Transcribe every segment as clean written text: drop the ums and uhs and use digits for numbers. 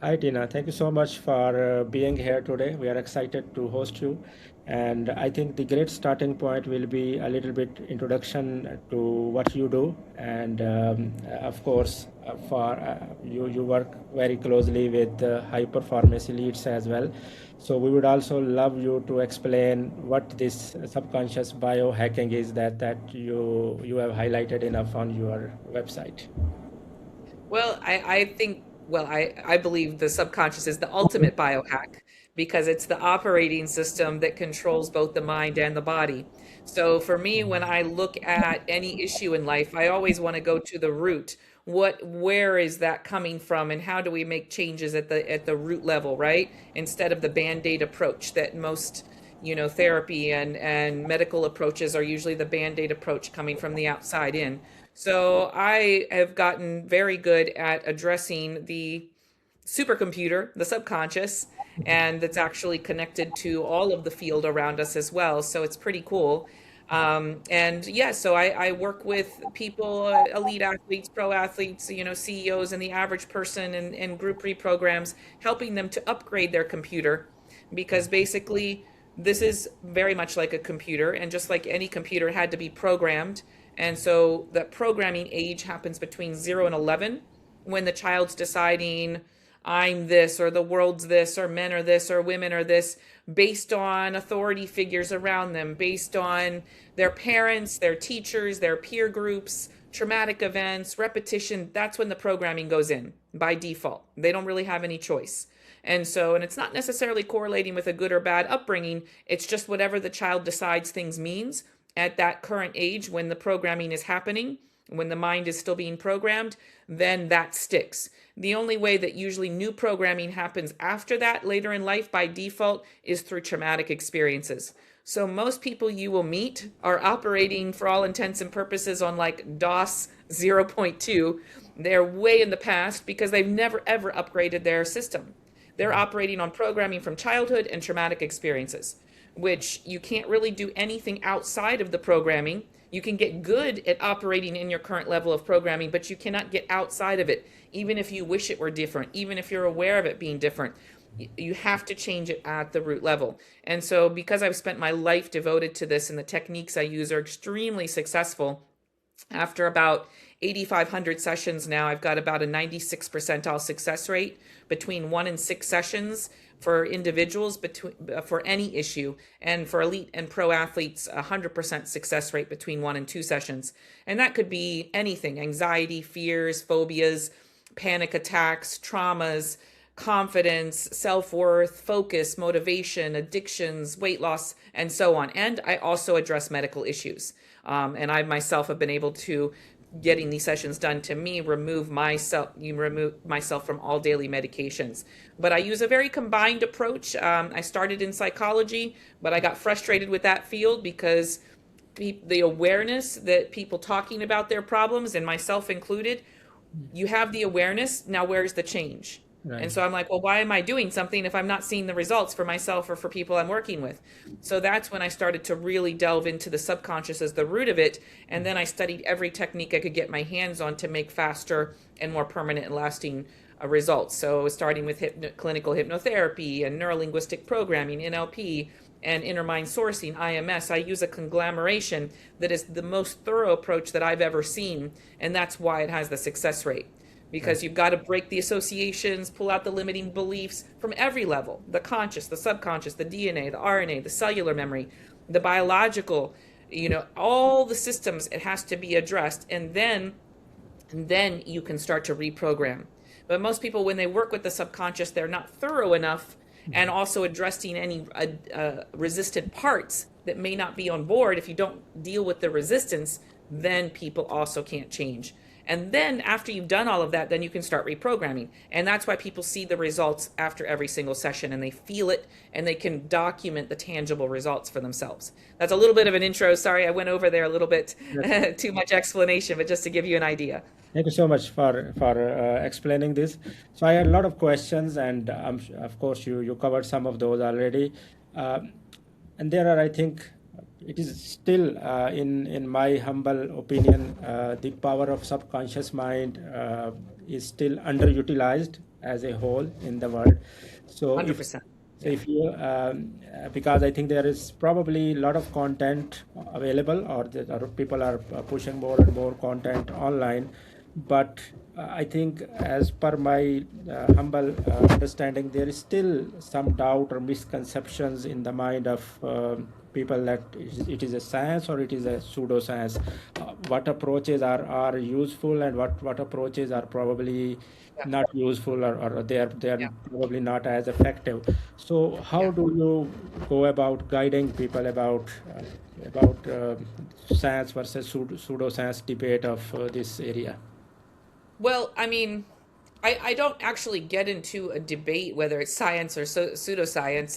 Hi, Tina. Thank you so much for being here today. We are excited to host you. And I think the great starting point will be a little bit introduction to what you do. And of course, you work very closely with high performance elites as well. So we would also love you to explain what this subconscious biohacking is that you have highlighted enough on your website. Well, I believe the subconscious is the ultimate biohack because it's the operating system that controls both the mind and the body. So for me, when I look at any issue in life, I always want to go to the root. Where is that coming from, and how do we make changes at the root level, right? Instead of the band-aid approach that most, therapy and medical approaches are usually the band-aid approach coming from the outside in. So I have gotten very good at addressing the supercomputer, the subconscious, and it's actually connected to all of the field around us as well. So it's pretty cool. And yeah, so I work with people, elite athletes, pro athletes, CEOs, and the average person in group reprograms, helping them to upgrade their computer because basically this is very much like a computer, and just like any computer had to be programmed. And so the programming age happens between 0 and 11 when the child's deciding I'm this, or the world's this, or men are this, or women are this, based on authority figures around them, based on their parents, their teachers, their peer groups, traumatic events, repetition. That's when the programming goes in by default. They don't really have any choice. And it's not necessarily correlating with a good or bad upbringing. It's just whatever the child decides things means at that current age when the programming is happening, when the mind is still being programmed, then that sticks. The only way that usually new programming happens after that, later in life by default, is through traumatic experiences. So most people you will meet are operating for all intents and purposes on like DOS 0.2. They're way in the past because they've never ever upgraded their system. They're operating on programming from childhood and traumatic experiences, which you can't really do anything outside of the programming. You can get good at operating in your current level of programming, but you cannot get outside of it, even if you wish it were different, even if you're aware of it being different. You have to change it at the root level. And so, because I've spent my life devoted to this and the techniques I use are extremely successful, after about 8,500 sessions now, I've got about a 96 percentile success rate between 1 and 6 sessions for individuals for any issue, and for elite and pro athletes, 100% success rate between 1 and 2 sessions. And that could be anything: anxiety, fears, phobias, panic attacks, traumas, confidence, self worth, focus, motivation, addictions, weight loss, and so on. And I also address medical issues. And I myself have been able to, getting these sessions done to me, remove myself from all daily medications. But I use a very combined approach. I started in psychology, but I got frustrated with that field because the awareness that people talking about their problems, and myself included, you have the awareness. Now, where's the change? Right. And so I'm like, well, why am I doing something if I'm not seeing the results for myself or for people I'm working with? So that's when I started to really delve into the subconscious as the root of it. And then I studied every technique I could get my hands on to make faster and more permanent and lasting results. So starting with clinical hypnotherapy and neurolinguistic programming, NLP, and inner mind sourcing, IMS. I use a conglomeration that is the most thorough approach that I've ever seen. And that's why it has the success rate, Right. because you've got to break the associations, pull out the limiting beliefs from every level: the conscious, the subconscious, the DNA, the RNA, the cellular memory, the biological, all the systems. It has to be addressed. And then you can start to reprogram. But most people, when they work with the subconscious, they're not thorough enough, and also addressing any resistant parts that may not be on board. If you don't deal with the resistance, then people also can't change. And then after you've done all of that, then you can start reprogramming. And that's why people see the results after every single session, and they feel it, and they can document the tangible results for themselves. That's a little bit of an intro. Sorry, I went over there a little bit too much explanation, but just to give you an idea. Thank you so much for explaining this. So I had a lot of questions, and of course you covered some of those already. Uh, and there are, I think, it is still, in my humble opinion, the power of subconscious mind is still underutilized, as a whole in the world. So if 100%. so Yeah. if you because I think there is probably a lot of content available, or people are pushing more and more content online, but I think, as per my humble understanding, there is still some doubt or misconceptions in the mind of people that it is a science or it is a pseudoscience. What approaches are useful, and what approaches are probably Yeah. not useful, or they are Yeah. probably not as effective. So how Yeah. do you go about guiding people about science versus pseudoscience debate of this area? Well, I mean, I don't actually get into a debate whether it's science or pseudoscience.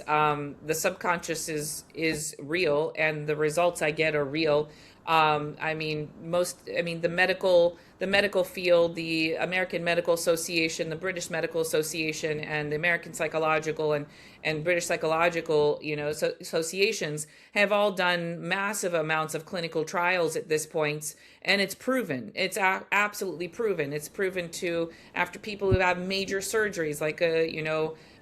The subconscious is real, and the results I get are real. I mean, the medical field, the American Medical Association, the British Medical Association, and the American Psychological and British Psychological, associations have all done massive amounts of clinical trials at this point, and it's proven. It's absolutely proven. It's proven to after people who have major surgeries, like a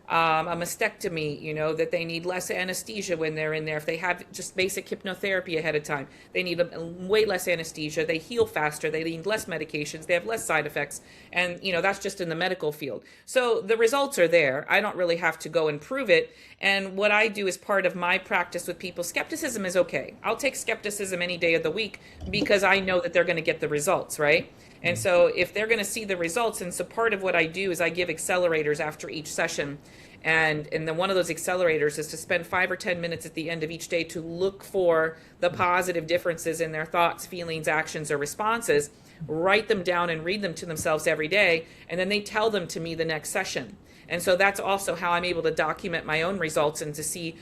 mastectomy, that they need less anesthesia when they're in there. If they have just basic hypnotherapy ahead of time, they need way less anesthesia. They heal faster. They need less medications. They have less side effects. And, that's just in the medical field. So the results are there. I don't really have to go and prove it. And what I do as part of my practice with people, skepticism is okay. I'll take skepticism any day of the week because I know that they're going to get the results, right? And so if they're going to see the results, and so part of what I do is I give accelerators after each session. And then one of those accelerators is to spend 5 or 10 minutes at the end of each day to look for the positive differences in their thoughts, feelings, actions, or responses, write them down and read them to themselves every day, and then they tell them to me the next session. And so that's also how I'm able to document my own results and to see,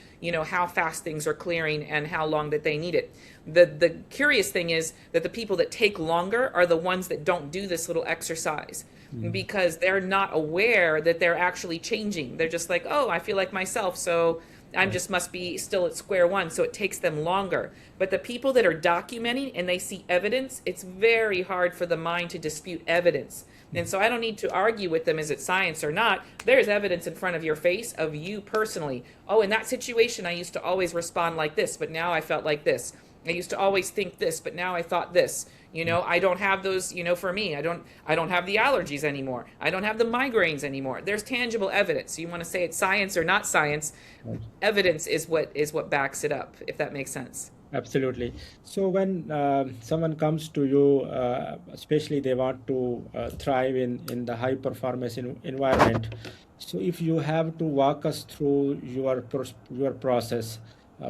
how fast things are clearing and how long that they need it. The curious thing is that the people that take longer are the ones that don't do this little exercise because they're not aware that they're actually changing. They're just like, oh, I feel like myself, so I'm just must be still at square one. So it takes them longer. But the people that are documenting and they see evidence, it's very hard for the mind to dispute evidence. And so I don't need to argue with them, is it science or not? There's evidence in front of your face of you personally. Oh, in that situation, I used to always respond like this, but now I felt like this. I used to always think this, but now I thought this. I don't have those, for me. I don't have the allergies anymore. I don't have the migraines anymore. There's tangible evidence. You want to say it's science or not science, Right. evidence is what backs it up, if that makes sense. Absolutely. So when someone comes to you, especially they want to thrive in the high performance environment. So if you have to walk us through your process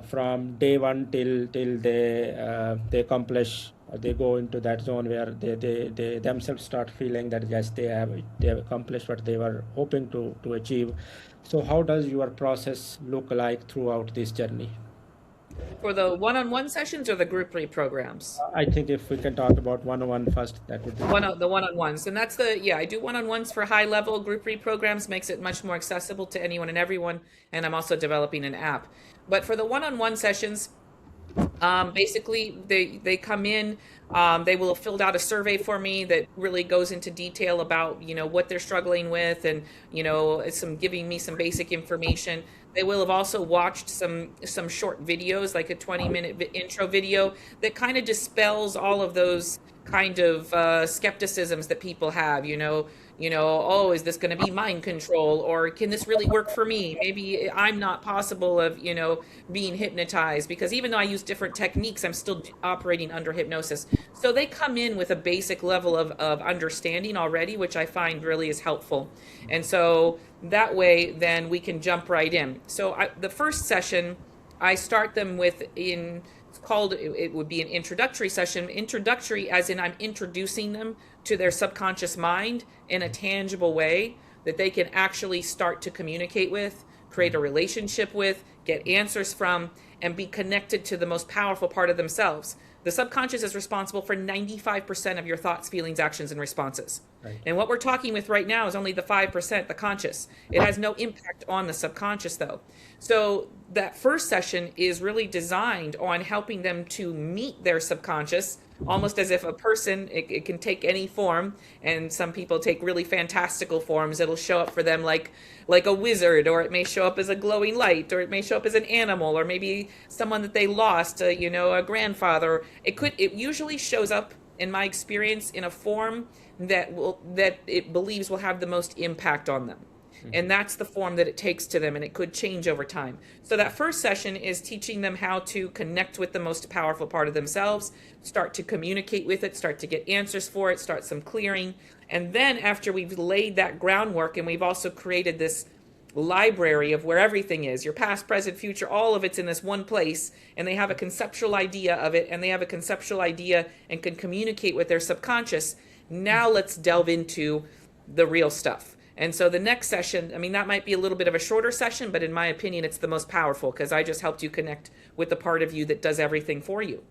from day one till they accomplish, they go into that zone where they themselves start feeling that yes, they have accomplished what they were hoping to achieve. So how does your process look like throughout this journey? For the one-on-one sessions or the group programs? I think if we can talk about one-on-one first, that would be great. The one-on-ones, and that's I do one-on-ones for high level. Group read programs makes it much more accessible to anyone and everyone, and I'm also developing an app. But for the one-on-one sessions, basically they come in, they will have filled out a survey for me that really goes into detail about what they're struggling with, and some giving me some basic information. They will have also watched some short videos, like a 20-minute intro video that kind of dispels all of those kind of skepticisms that people have. Oh, is this going to be mind control, or can this really work for me? Maybe I'm not possible of being hypnotized, because even though I use different techniques, I'm still operating under hypnosis. So they come in with a basic level of understanding already, which I find really is helpful. And so that way, then we can jump right in. So the first session, I start them with it's called, it would be an introductory session. Introductory as in I'm introducing them to their subconscious mind in a tangible way that they can actually start to communicate with, create a relationship with, get answers from, and be connected to the most powerful part of themselves. The subconscious is responsible for 95% of your thoughts, feelings, actions, and responses. Right. And what we're talking with right now is only the 5%, the conscious. It has no impact on the subconscious, though. So that first session is really designed on helping them to meet their subconscious, almost as if a person, it can take any form, and some people take really fantastical forms. It'll show up for them like a wizard, or it may show up as a glowing light, or it may show up as an animal, or maybe someone that they lost, a grandfather. It usually shows up, in my experience, in a form that it believes will have the most impact on them. And that's the form that it takes to them, and it could change over time. So that first session is teaching them how to connect with the most powerful part of themselves, start to communicate with it, start to get answers for it, start some clearing. And then after we've laid that groundwork, and we've also created this library of where everything is, your past, present, future, all of it's in this one place, and they have a conceptual idea of it, and they have a conceptual idea and can communicate with their subconscious. Now let's delve into the real stuff. And so the next session, I mean, that might be a little bit of a shorter session, but in my opinion, it's the most powerful, because I just helped you connect with the part of you that does everything for you.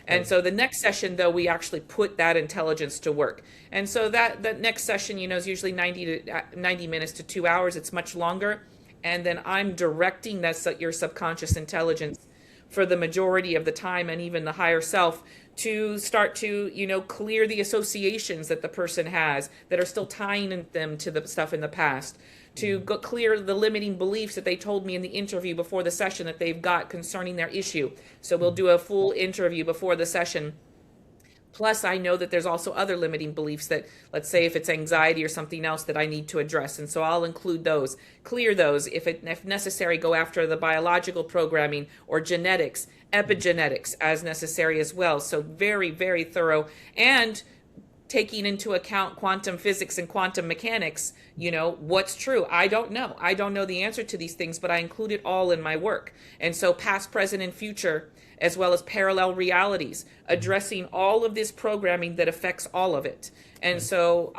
And so the next session, though, we actually put that intelligence to work. And so that next session, is usually 90 minutes to 2 hours. It's much longer. And then I'm directing your subconscious intelligence for the majority of the time, and even the higher self, to start to, clear the associations that the person has that are still tying them to the stuff in the past, to clear the limiting beliefs that they told me in the interview before the session that they've got concerning their issue. So we'll do a full interview before the session. Plus, I know that there's also other limiting beliefs that, let's say, if it's anxiety or something else that I need to address. And so I'll include those, clear those, if necessary, go after the biological programming or genetics, epigenetics as necessary as well. So very, very thorough. And taking into account quantum physics and quantum mechanics, what's true. I don't know. I don't know the answer to these things, but I include it all in my work. And so past, present, and future, as well as parallel realities, addressing all of this programming that affects all of it. And so,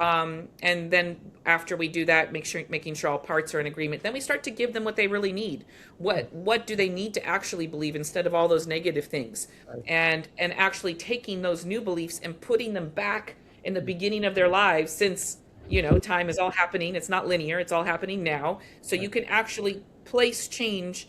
and then after we do that, making sure all parts are in agreement, then we start to give them what they really need. What do they need to actually believe instead of all those negative things? And actually taking those new beliefs and putting them back in the beginning of their lives, since, time is all happening. It's not linear. It's all happening now. So you can actually place change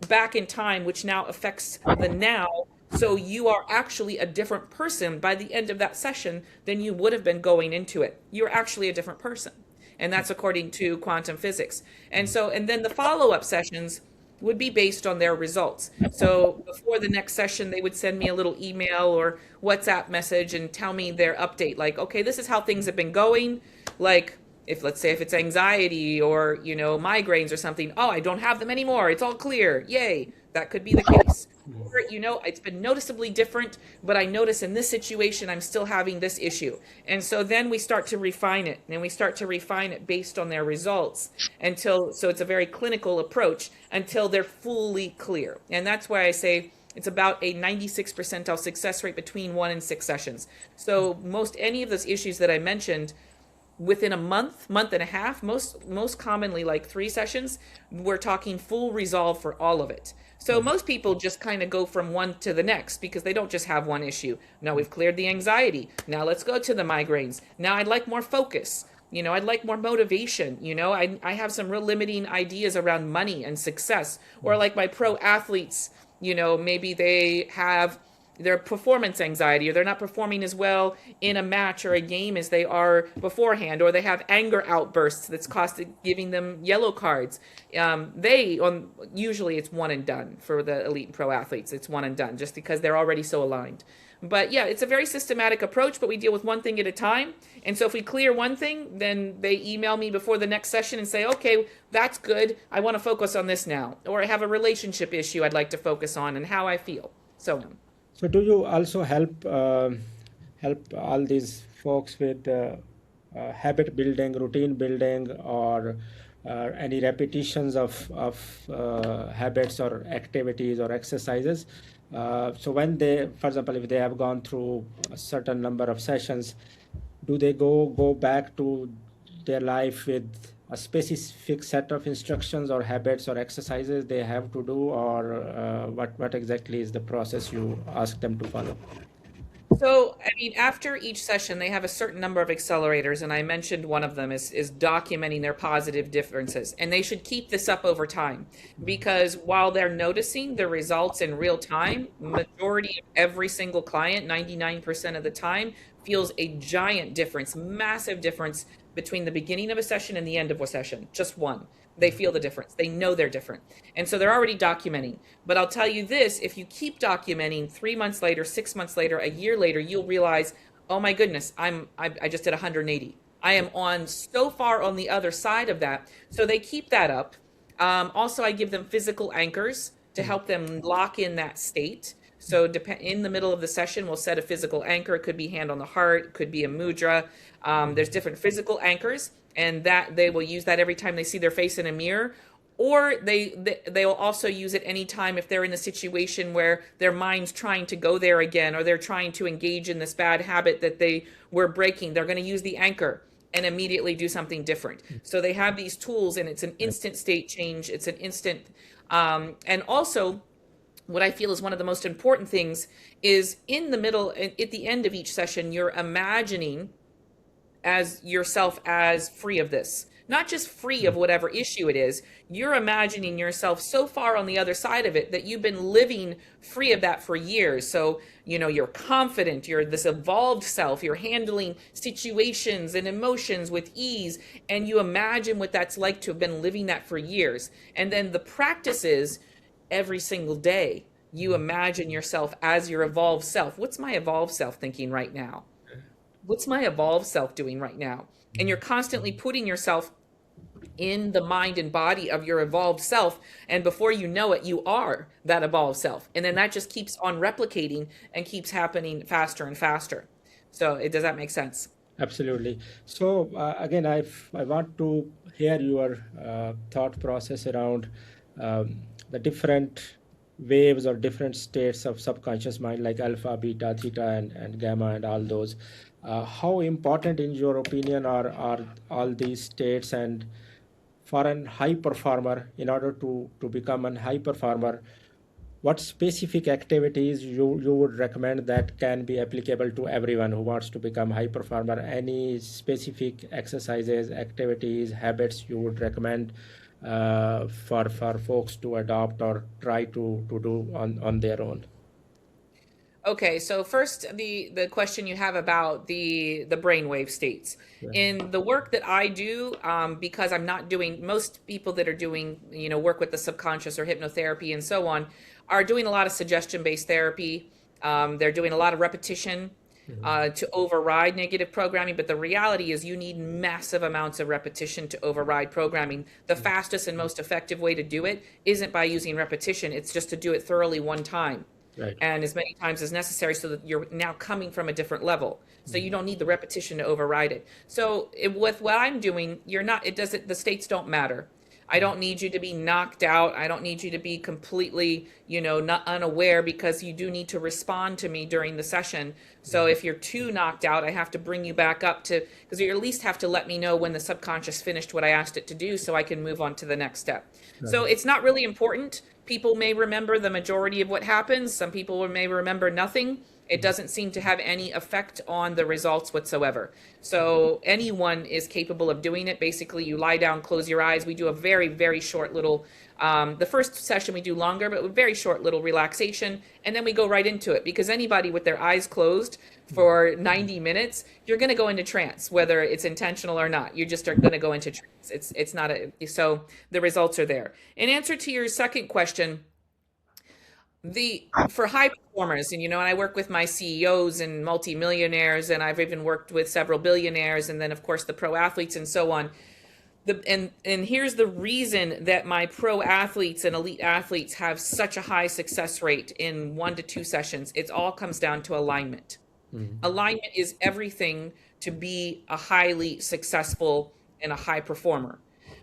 back in time, which now affects the now. So you are actually a different person by the end of that session than you would have been going into it. You're actually a different person. And that's according to quantum physics. And then the follow-up sessions would be based on their results. So before the next session, they would send me a little email or WhatsApp message and tell me their update. Like, okay, this is how things have been going. Like, let's say if it's anxiety or, migraines or something, oh, I don't have them anymore. It's all clear. Yay. That could be the case. Or, it's been noticeably different, but I notice in this situation, I'm still having this issue. And so then we start to refine it, and we start to refine it based on their results so it's a very clinical approach until they're fully clear. And that's why I say it's about a 96 percentile success rate between 1 and 6 sessions. So any of those issues that I mentioned, within a month and a half, most commonly like 3 sessions, we're talking full resolve for all of it. So most people just kind of go from one to the next because they don't just have one issue. No, we've cleared the anxiety. Now let's go to the migraines. Now I'd like more focus. I'd like more motivation. I have some real limiting ideas around money and success. Or like my pro athletes, maybe they have their performance anxiety, or they're not performing as well in a match or a game as they are beforehand, or they have anger outbursts that's giving them yellow cards. Usually it's one and done for the elite pro athletes. It's one and done just because they're already so aligned. But yeah, it's a very systematic approach, but we deal with one thing at a time. And so if we clear one thing, then they email me before the next session and say, okay, that's good. I want to focus on this now. Or I have a relationship issue I'd like to focus on and how I feel. So on. So do you also help all these folks with habit building, routine building, or any repetitions of habits or activities or exercises? So when they, for example, if they have gone through a certain number of sessions, do they go back to their life with a specific set of instructions or habits or exercises they have to do, or what exactly is the process you ask them to follow? So, I mean, after each session, they have a certain number of accelerators, and I mentioned one of them is documenting their positive differences. And they should keep this up over time because while they're noticing the results in real time, majority of every single client, 99% of the time, feels a giant difference, massive difference between the beginning of a session and the end of a session. Just one. They feel the difference. They know they're different. And so they're already documenting. But I'll tell you this, if you keep documenting 3 months later, 6 months later, a year later, you'll realize, oh my goodness, I just did 180. I am on so far on the other side of that. So they keep that up. Also, I give them physical anchors to help them lock in that state. So in the middle of the session, we'll set a physical anchor. It could be hand on the heart, it could be a mudra. There's different physical anchors, and that they will use that every time they see their face in a mirror. Or they will also use it anytime if they're in a situation where their mind's trying to go there again, or they're trying to engage in this bad habit that they were breaking. They're going to use the anchor and immediately do something different. So they have these tools, and it's an instant state change. It's an instant, and also what I feel is one of the most important things is in the middle, at the end of each session, you're imagining as yourself as free of this, not just free of whatever issue it is. You're imagining yourself so far on the other side of it that you've been living free of that for years. So you're confident, you're this evolved self, you're handling situations and emotions with ease, and you imagine what that's like to have been living that for years. And then the practice is every single day you imagine yourself as your evolved self. What's my evolved self thinking right now? What's my evolved self doing right now? And you're constantly putting yourself in the mind and body of your evolved self. And before you know it, you are that evolved self. And then that just keeps on replicating and keeps happening faster and faster. So does that make sense? Absolutely. So again, I want to hear your thought process around the different waves or different states of subconscious mind, like alpha, beta, theta, and gamma, and all those. How important, in your opinion, are all these states? And for an high performer, in order to become a high performer, what specific activities you would recommend that can be applicable to everyone who wants to become high performer? Any specific exercises, activities, habits you would recommend for folks to adopt or try to do on their own? Okay, so first, the question you have about the brainwave states. Yeah. In the work that I do, because I'm not doing, most people that are doing, work with the subconscious or hypnotherapy and so on, are doing a lot of suggestion-based therapy. They're doing a lot of repetition to override negative programming. But the reality is you need massive amounts of repetition to override programming. The fastest and most effective way to do it isn't by using repetition. It's just to do it thoroughly one time Right. and as many times as necessary so that you're now coming from a different level. So you don't need the repetition to override it. So with what I'm doing, the states don't matter. I don't need you to be knocked out. I don't need you to be completely, not unaware, because you do need to respond to me during the session. So if you're too knocked out, I have to bring you back up because you at least have to let me know when the subconscious finished what I asked it to do so I can move on to the next step. So it's not really important. People may remember the majority of what happens. Some people may remember nothing. It doesn't seem to have any effect on the results whatsoever. So anyone is capable of doing it. Basically, you lie down, close your eyes. We do a very, very short little, the first session we do longer, but a very short little relaxation. And then we go right into it, because anybody with their eyes closed for 90 minutes, you're going to go into trance, whether it's intentional or not. You just are going to go into trance. It's not so the results are there. In answer to your second question, for high performers, and I work with my CEOs and multimillionaires, and I've even worked with several billionaires, and then of course the pro athletes and so on. And here's the reason that my pro athletes and elite athletes have such a high success rate in 1 to 2 sessions. It all comes down to alignment. Alignment is everything to be a highly successful and a high performer.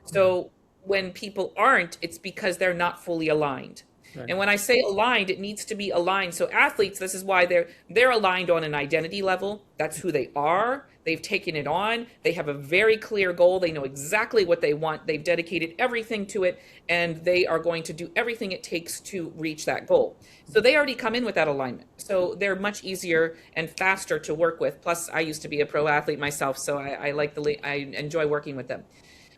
So when people aren't, it's because they're not fully aligned. Right. And when I say aligned, it needs to be aligned. So athletes, this is why they're aligned on an identity level. That's who they are. They've taken it on. They have a very clear goal. They know exactly what they want. They've dedicated everything to it, and they are going to do everything it takes to reach that goal. So they already come in with that alignment. So they're much easier and faster to work with. Plus, I used to be a pro athlete myself, so I enjoy working with them.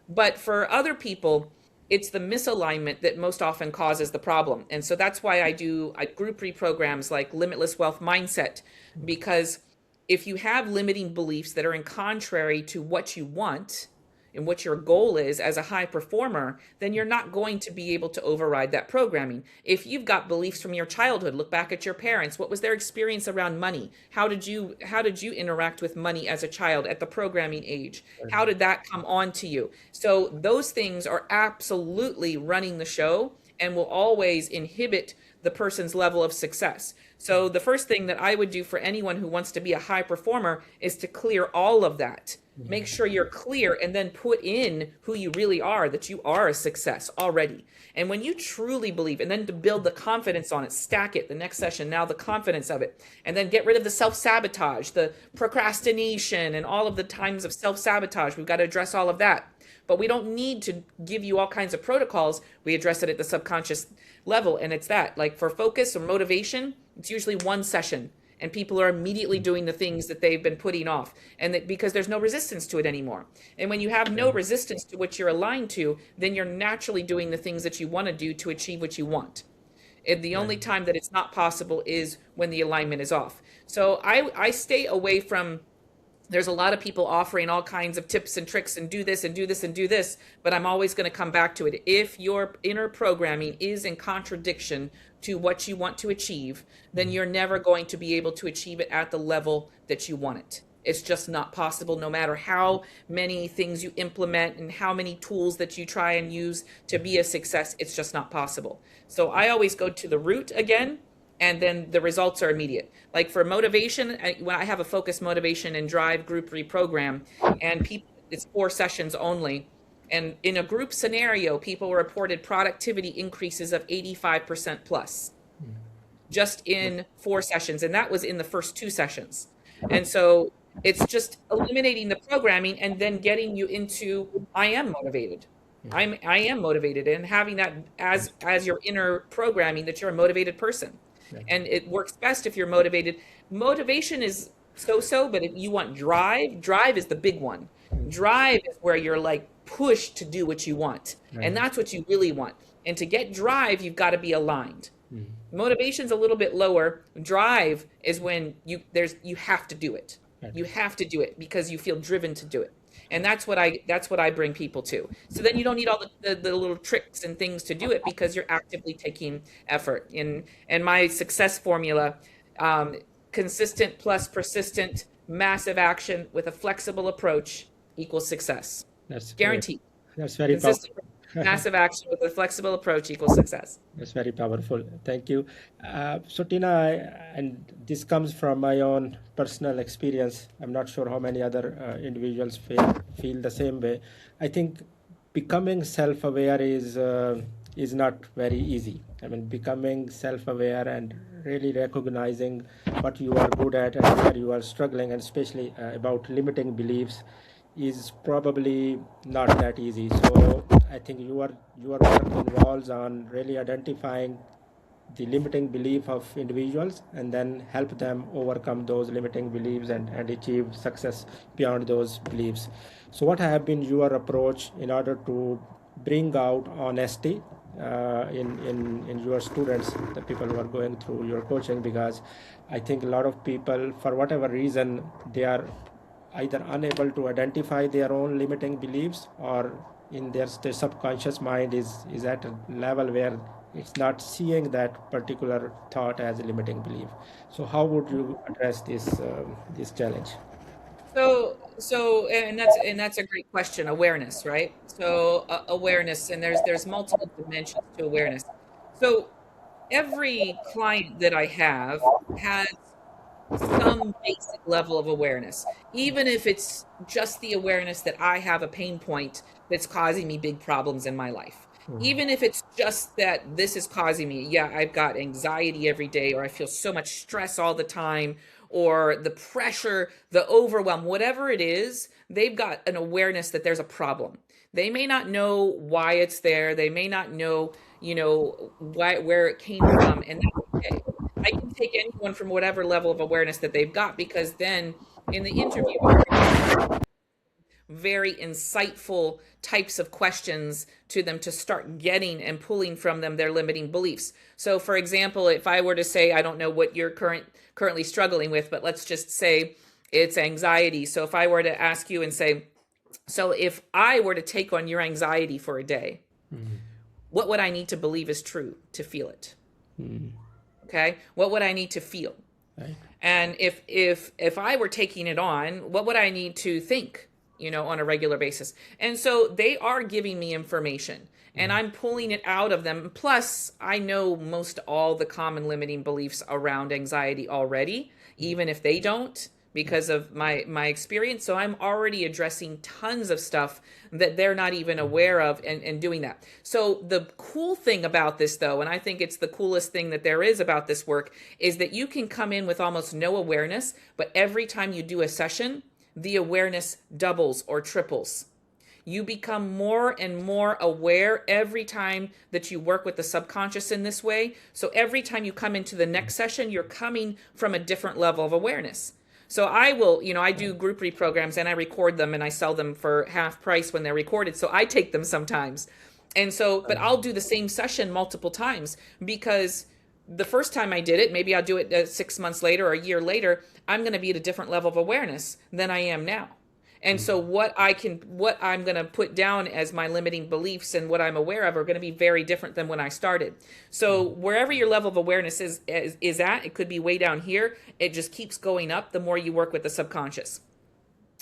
But for other people, it's the misalignment that most often causes the problem. And so that's why I group reprograms like Limitless Wealth Mindset, because if you have limiting beliefs that are in contrary to what you want and what your goal is as a high performer, then you're not going to be able to override that programming. If you've got beliefs from your childhood, look back at your parents. What was their experience around money? How did you interact with money as a child at the programming age? How did that come on to you? So those things are absolutely running the show and will always inhibit the person's level of success. So the first thing that I would do for anyone who wants to be a high performer is to clear all of that. Make sure you're clear and then put in who you really are, that you are a success already. And when you truly believe, and then to build the confidence on it, stack it the next session, now the confidence of it, and then get rid of the self-sabotage, the procrastination, and all of the times of self-sabotage. We've got to address all of that. But we don't need to give you all kinds of protocols. We address it at the subconscious level. And it's that, like for focus or motivation, it's usually one session and people are immediately doing the things that they've been putting off, and that because there's no resistance to it anymore. And when you have no resistance to what you're aligned to, then you're naturally doing the things that you want to do to achieve what you want. And the only time that it's not possible is when the alignment is off. So I stay away from, there's a lot of people offering all kinds of tips and tricks and do this and do this and do this, but I'm always going to come back to it. If your inner programming is in contradiction to what you want to achieve, then you're never going to be able to achieve it at the level that you want it. It's just not possible, no matter how many things you implement and how many tools that you try and use to be a success. It's just not possible. So I always go to the root again, and then the results are immediate. Like for motivation, when I have a focus, motivation, and drive group reprogram, and people, it's 4 sessions only. And in a group scenario, people reported productivity increases of 85% plus just in 4 sessions. And that was in the first 2 sessions. And so it's just eliminating the programming and then getting you into, I am motivated. I am motivated, and having that as your inner programming, that you're a motivated person. And it works best if you're motivated. Motivation is so, but if you want drive is the big one. Drive is where you're like pushed to do what you want. And that's what you really want. And to get drive, you've got to be aligned. Motivation's a little bit lower. Drive is when you have to do it. You have to do it because you feel driven to do it. And that's what I bring people to. So then you don't need all the little tricks and things to do it, because you're actively taking effort. And my success formula, consistent plus persistent, massive action with a flexible approach equals success. That's great. Guaranteed. That's very Consistent, powerful. massive action with a flexible approach equals success. That's very powerful. Thank you. So Tina, and this comes from my own personal experience. I'm not sure how many other individuals feel the same way. I think becoming self-aware is not very easy. I mean, becoming self-aware and really recognizing what you are good at and where you are struggling, and especially about limiting beliefs, is probably not that easy. So I think your work involves on really identifying the limiting belief of individuals and then help them overcome those limiting beliefs and achieve success beyond those beliefs. So what have been your approach in order to bring out honesty in your students, the people who are going through your coaching? Because I think a lot of people, for whatever reason, they are either unable to identify their own limiting beliefs, or in their subconscious mind is at a level where it's not seeing that particular thought as a limiting belief. So how would you address this challenge? And that's a great question. Awareness, right? So awareness, and there's multiple dimensions to awareness. So every client that I have has some basic level of awareness, even if it's just the awareness that I have a pain point that's causing me big problems in my life. Even if it's just that this is causing me, yeah, I've got anxiety every day, or I feel so much stress all the time, or the pressure, the overwhelm, whatever it is, they've got an awareness that there's a problem. They may not know why it's there. They may not know, why, where it came from, and that's okay. I can take anyone from whatever level of awareness that they've got, because then in the interview, I'm going to very insightful types of questions to them to start getting and pulling from them their limiting beliefs. So for example, if I were to say, I don't know what you're currently struggling with, but let's just say it's anxiety. So if I were to ask you and say, so if I were to take on your anxiety for a day, what would I need to believe is true to feel it? Okay? What would I need to feel? Right. And if I were taking it on, what would I need to think, on a regular basis? And so they are giving me information and I'm pulling it out of them. Plus, I know most all the common limiting beliefs around anxiety already, even if they don't, because of my experience. So I'm already addressing tons of stuff that they're not even aware of, and doing that. So the cool thing about this, though, and I think it's the coolest thing that there is about this work, is that you can come in with almost no awareness, but every time you do a session, the awareness doubles or triples. You become more and more aware every time that you work with the subconscious in this way. So every time you come into the next session, you're coming from a different level of awareness. So I will, I do group reprograms and I record them and I sell them for half price when they're recorded. So I take them sometimes. And so, but I'll do the same session multiple times, because the first time I did it, maybe I'll do it 6 months later or a year later, I'm going to be at a different level of awareness than I am now. And so what I'm going to put down as my limiting beliefs and what I'm aware of are going to be very different than when I started. So wherever your level of awareness is at, it could be way down here. It just keeps going up the more you work with the subconscious.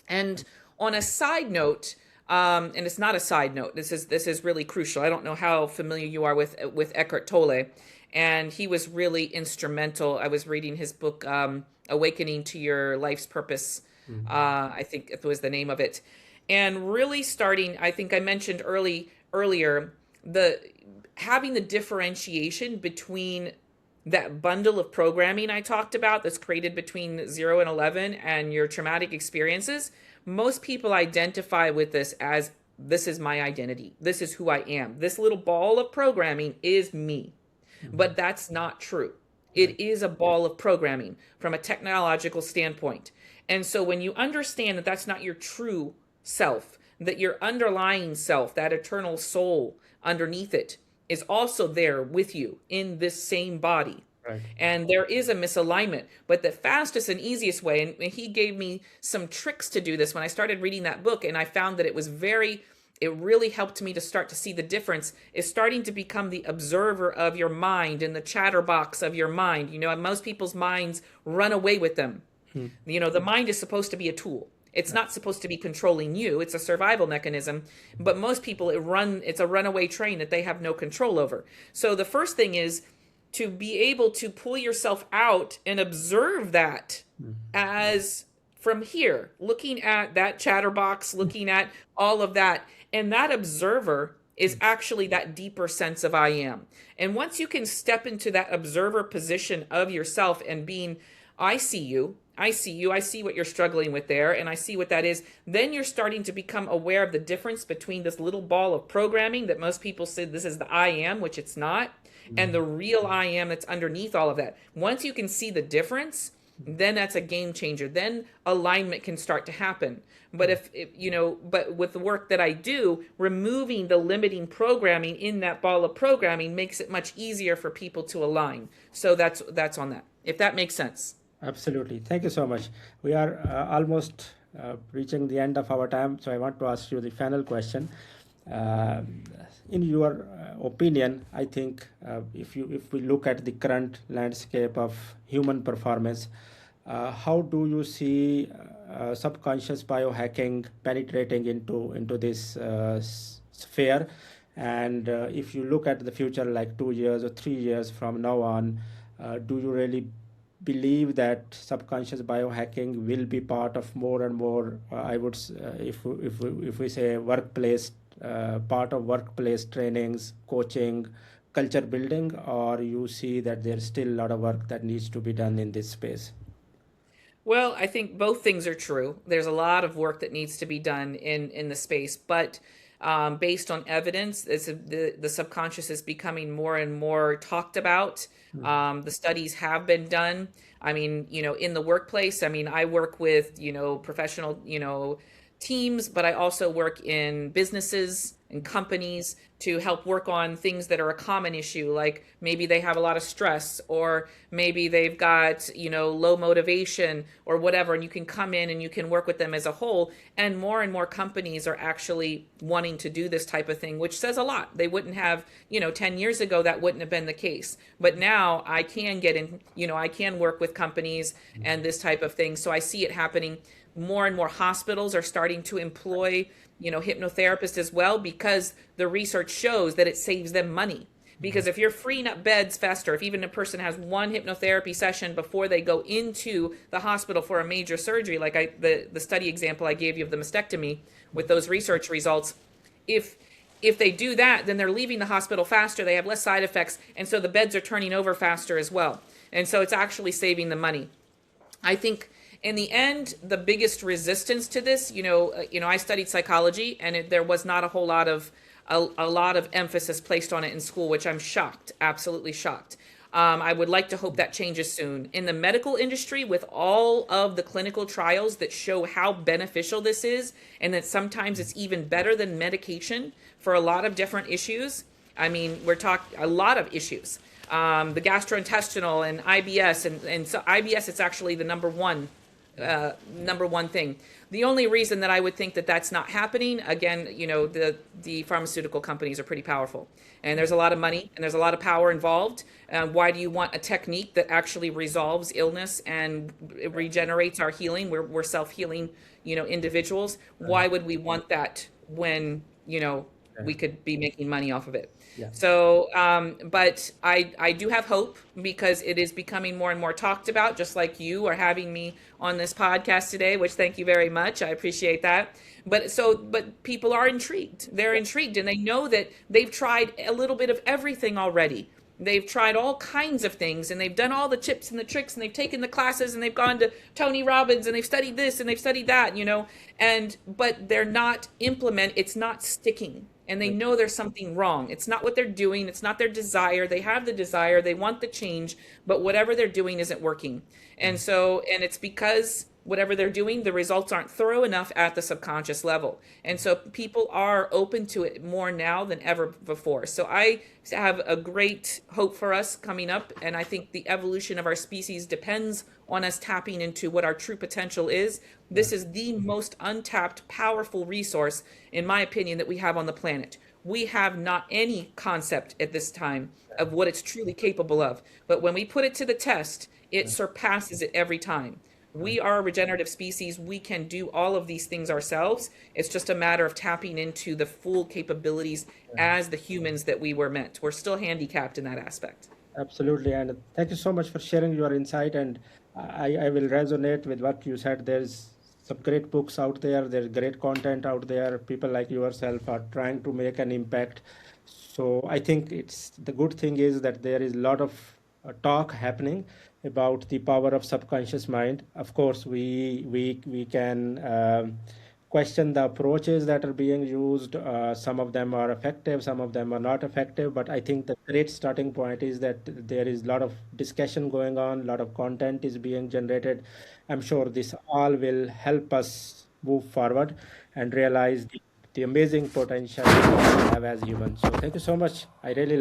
And on a side note, and it's not a side note, this is really crucial. I don't know how familiar you are with Eckhart Tolle, and he was really instrumental. I was reading his book, Awakening to Your Life's Purpose. I think it was the name of it. And really starting, I think I mentioned earlier, having the differentiation between that bundle of programming I talked about that's created between 0 and 11 and your traumatic experiences. Most people identify with this as, this is my identity. This is who I am. This little ball of programming is me. But that's not true. It is a ball of programming from a technological standpoint. And so when you understand that that's not your true self, that your underlying self, that eternal soul underneath it, is also there with you in this same body. Right. And there is a misalignment. But the fastest and easiest way, and he gave me some tricks to do this when I started reading that book, and I found that it really helped me to start to see the difference, is starting to become the observer of your mind and the chatterbox of your mind. Most people's minds run away with them. The mind is supposed to be a tool. It's not supposed to be controlling you. It's a survival mechanism. But most people, it's a runaway train that they have no control over. So the first thing is to be able to pull yourself out and observe that as from here, looking at that chatterbox, looking at all of that. And that observer is actually that deeper sense of I am. And once you can step into that observer position of yourself and being, I see you, I see what you're struggling with there, and I see what that is, then you're starting to become aware of the difference between this little ball of programming that most people say this is the I am, which it's not, and the real I am that's underneath all of that. Once you can see the difference, then that's a game changer. Then alignment can start to happen. But but with the work that I do, removing the limiting programming in that ball of programming makes it much easier for people to align. So that's on that, if that makes sense. Absolutely. Thank you so much. We are almost reaching the end of our time, so I want to ask you the final question. In your opinion, I think if we look at the current landscape of human performance, how do you see subconscious biohacking penetrating into this sphere? And if you look at the future, like 2 years or 3 years from now on, do you really believe that subconscious biohacking will be part of more and more, if we say workplace, part of workplace trainings, coaching, culture building, or you see that there's still a lot of work that needs to be done in this space? Well, I think both things are true. There's a lot of work that needs to be done in the space, but based on evidence, the subconscious is becoming more and more talked about. The studies have been done. I mean, in the workplace, I mean, I work with, professional, teams, but I also work in businesses and companies to help work on things that are a common issue, like maybe they have a lot of stress, or maybe they've got, low motivation or whatever, and you can come in and you can work with them as a whole. And more companies are actually wanting to do this type of thing, which says a lot. They wouldn't have, 10 years ago, that wouldn't have been the case. But now I can get in, I can work with companies and this type of thing. So I see it happening. More and more hospitals are starting to employ, hypnotherapists as well, because the research shows that it saves them money. Because if you're freeing up beds faster, if even a person has one hypnotherapy session before they go into the hospital for a major surgery, like the study example I gave you of the mastectomy with those research results, if if they do that, then they're leaving the hospital faster, they have less side effects, and so the beds are turning over faster as well. And so it's actually saving the money. I think in the end, the biggest resistance to this, I studied psychology, and there was not a whole lot of a lot of emphasis placed on it in school, which I'm shocked, absolutely shocked. I would like to hope that changes soon. In the medical industry, with all of the clinical trials that show how beneficial this is, and that sometimes it's even better than medication for a lot of different issues. I mean, we're talking a lot of issues. The gastrointestinal and IBS, and so IBS, it's actually the number one thing. The only reason that I would think that that's not happening, again, the pharmaceutical companies are pretty powerful, and there's a lot of money and there's a lot of power involved. Why do you want a technique that actually resolves illness and it regenerates our healing? We're self-healing, individuals. Why would we want that when, we could be making money off of it? Yeah. So, but I do have hope, because it is becoming more and more talked about, just like you are having me on this podcast today, which thank you very much. I appreciate that. But people are intrigued. They're intrigued, and they know that they've tried a little bit of everything already. They've tried all kinds of things, and they've done all the tips and the tricks, and they've taken the classes, and they've gone to Tony Robbins, and they've studied this and they've studied that, but they're not it's not sticking. And they know there's something wrong. It's not what they're doing. It's not their desire. They have the desire. They want the change, but whatever they're doing isn't working. And it's because whatever they're doing, the results aren't thorough enough at the subconscious level. And so people are open to it more now than ever before. So I have a great hope for us coming up. And I think the evolution of our species depends on us tapping into what our true potential is. This is the most untapped, powerful resource, in my opinion, that we have on the planet. We have not any concept at this time of what it's truly capable of. But when we put it to the test, it surpasses it every time. We are a regenerative species. We can do all of these things ourselves. It's just a matter of tapping into the full capabilities as the humans that we were meant. We're still handicapped in that aspect. Absolutely, and thank you so much for sharing your insight. And I will resonate with what you said. There's some great books out there. There's great content out there. People like yourself are trying to make an impact. So I think it's the good thing is that there is a lot of talk happening about the power of subconscious mind. Of course, we can question the approaches that are being used. Some of them are effective, some of them are not effective. But I think the great starting point is that there is a lot of discussion going on, a lot of content is being generated. I'm sure this all will help us move forward and realize the amazing potential we have as humans. So thank you so much. I really